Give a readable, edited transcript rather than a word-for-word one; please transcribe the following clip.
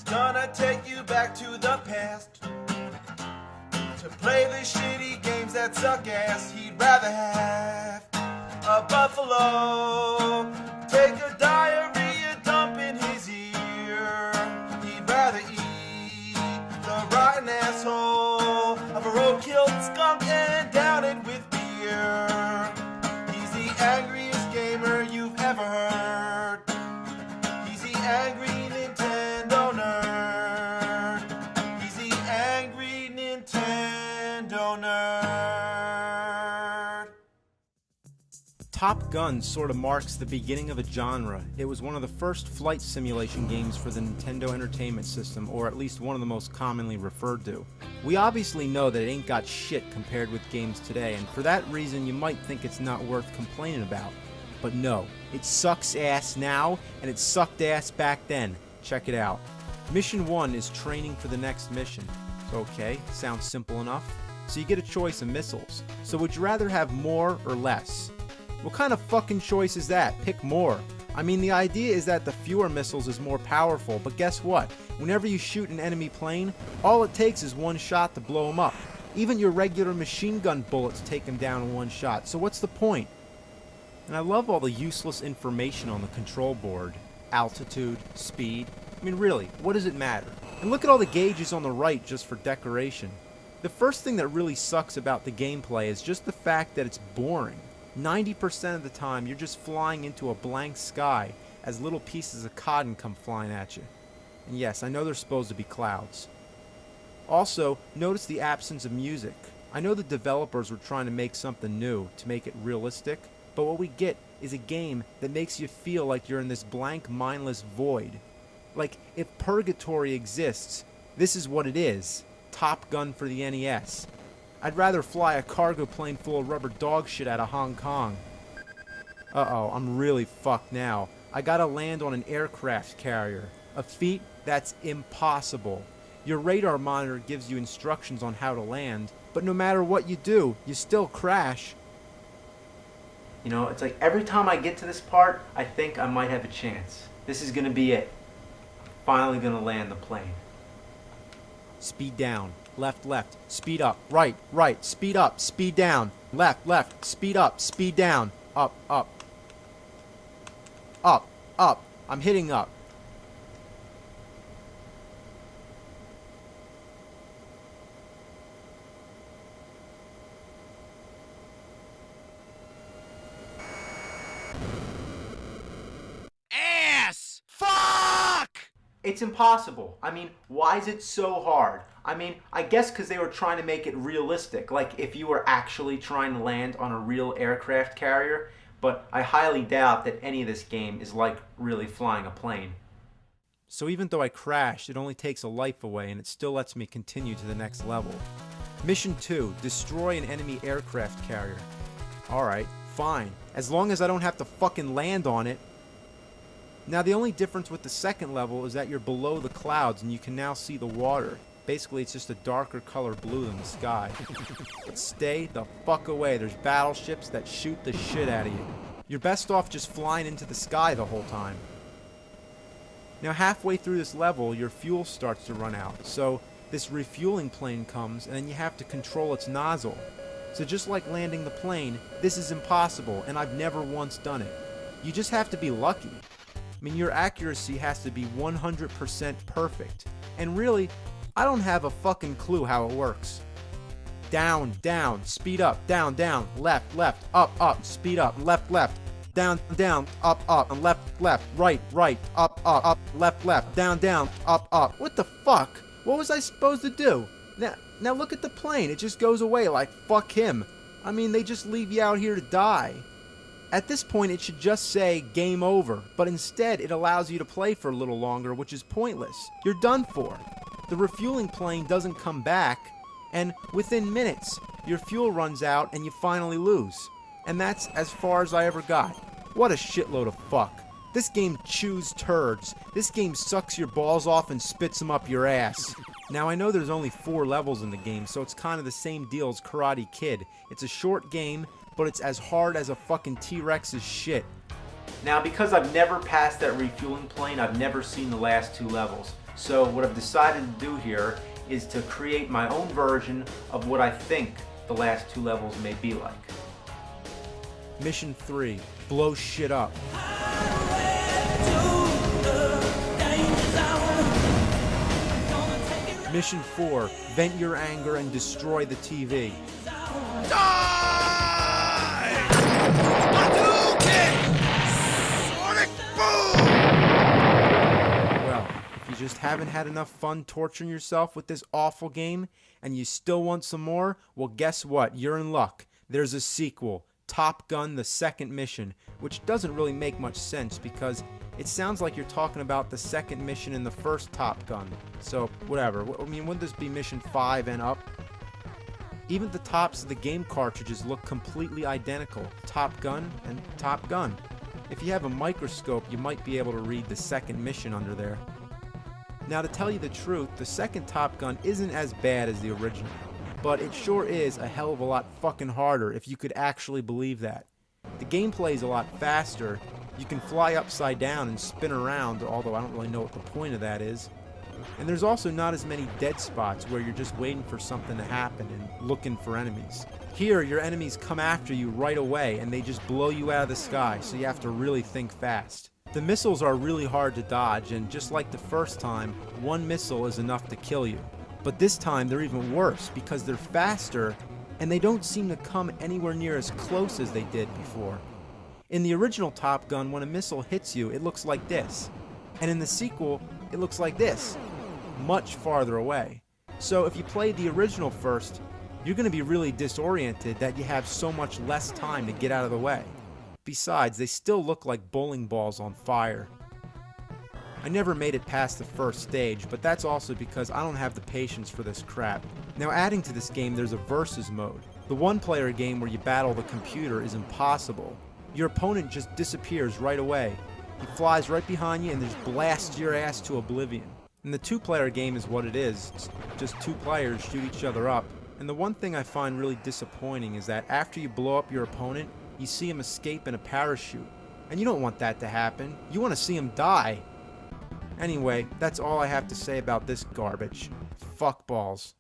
gonna take you back to the past to play the shitty games that suck ass. He'd rather have a buffalo take a diarrhea dump in his ear. He'd rather eat the rotten asshole of a road-killed skunk and down it with beer. He's the angriest gamer you've ever heard. He's the angry Nintendo nerd. He's the angry Nintendo nerd. Top Gun sort of marks the beginning of a genre. It was one of the first flight simulation games for the Nintendo Entertainment System, or at least one of the most commonly referred to. We obviously know that it ain't got shit compared with games today, and for that reason you might think it's not worth complaining about. But no, it sucks ass now, and it sucked ass back then. Check it out. Mission 1 is training for the next mission. Okay, sounds simple enough. So you get a choice of missiles. So would you rather have more or less? What kind of fucking choice is that? Pick more. I mean, the idea is that the fewer missiles is more powerful, but guess what? Whenever you shoot an enemy plane, all it takes is one shot to blow them up. Even your regular machine gun bullets take them down in one shot, so what's the point? And I love all the useless information on the control board. Altitude, speed. I mean, really, what does it matter? And look at all the gauges on the right just for decoration. The first thing that really sucks about the gameplay is just the fact that it's boring. 90% of the time, you're just flying into a blank sky as little pieces of cotton come flying at you. And yes, I know they're supposed to be clouds. Also, notice the absence of music. I know the developers were trying to make something new, to make it realistic, but what we get is a game that makes you feel like you're in this blank, mindless void. Like, if purgatory exists, this is what it is. Top Gun for the NES. I'd rather fly a cargo plane full of rubber dog shit out of Hong Kong. Uh-oh, I'm really fucked now. I gotta land on an aircraft carrier. A feat that's impossible. Your radar monitor gives you instructions on how to land, but no matter what you do, you still crash. You know, it's like every time I get to this part, I think I might have a chance. This is gonna be it. Finally gonna land the plane. Speed down. Left, left. Speed up. Right, right. Speed up. Speed down. Left, left. Speed up. Speed down. Up, up. Up, up. I'm hitting up. Ass! Fuck! It's impossible. I mean, why is it so hard? I mean, I guess because they were trying to make it realistic, like if you were actually trying to land on a real aircraft carrier, but I highly doubt that any of this game is like really flying a plane. So even though I crashed, it only takes a life away and it still lets me continue to the next level. Mission 2, destroy an enemy aircraft carrier. Alright, fine. As long as I don't have to fucking land on it. Now the only difference with the second level is that you're below the clouds and you can now see the water. Basically it's just a darker color blue than the sky. But stay the fuck away, there's battleships that shoot the shit out of you. You're best off just flying into the sky the whole time. Now halfway through this level your fuel starts to run out, so this refueling plane comes and then you have to control its nozzle. So just like landing the plane, this is impossible and I've never once done it. You just have to be lucky. I mean, your accuracy has to be 100% perfect. And really, I don't have a fucking clue how it works. Down, down, speed up, down, down, left, left, up, up, speed up, left, left, down, down, up, up, and left, left, right, right, up, up, left, left, down, down, up, up. What the fuck? What was I supposed to do? Now look at the plane. It just goes away like fuck him. I mean, they just leave you out here to die. At this point, it should just say game over, but instead it allows you to play for a little longer, which is pointless. You're done for. The refueling plane doesn't come back, and within minutes, your fuel runs out and you finally lose. And that's as far as I ever got. What a shitload of fuck. This game chews turds. This game sucks your balls off and spits them up your ass. Now I know there's only 4 levels in the game, so it's kind of the same deal as Karate Kid. It's a short game, but it's as hard as a fucking T-Rex's shit. Now, because I've never passed that refueling plane, I've never seen the last 2 levels. So what I've decided to do here is to create my own version of what I think the last 2 levels may be like. Mission 3, blow shit up. Mission 4, vent your anger and destroy the TV. Well, if you just haven't had enough fun torturing yourself with this awful game and you still want some more, well, guess what? You're in luck. There's a sequel, Top Gun: The Second Mission, which doesn't really make much sense because it sounds like you're talking about the second mission in the first Top Gun. So, whatever. I mean, wouldn't this be mission 5 and up? Even the tops of the game cartridges look completely identical. Top Gun and Top Gun. If you have a microscope, you might be able to read the second mission under there. Now, to tell you the truth, the second Top Gun isn't as bad as the original, but it sure is a hell of a lot fucking harder if you could actually believe that. The gameplay is a lot faster. You can fly upside down and spin around, although I don't really know what the point of that is. And there's also not as many dead spots where you're just waiting for something to happen and looking for enemies. Here, your enemies come after you right away and they just blow you out of the sky, so you have to really think fast. The missiles are really hard to dodge, and just like the first time, one missile is enough to kill you. But this time they're even worse because they're faster and they don't seem to come anywhere near as close as they did before. In the original Top Gun, when a missile hits you, it looks like this. And in the sequel, it looks like this, much farther away. So if you played the original first, you're going to be really disoriented that you have so much less time to get out of the way. Besides, they still look like bowling balls on fire. I never made it past the first stage, but that's also because I don't have the patience for this crap. Now, adding to this game, there's a versus mode. The one-player game where you battle the computer is impossible. Your opponent just disappears right away. He flies right behind you and just blasts your ass to oblivion. And the 2-player game is what it is. It's just 2 players shoot each other up. And the one thing I find really disappointing is that after you blow up your opponent, you see him escape in a parachute. And you don't want that to happen. You want to see him die. Anyway, that's all I have to say about this garbage. Fuck balls.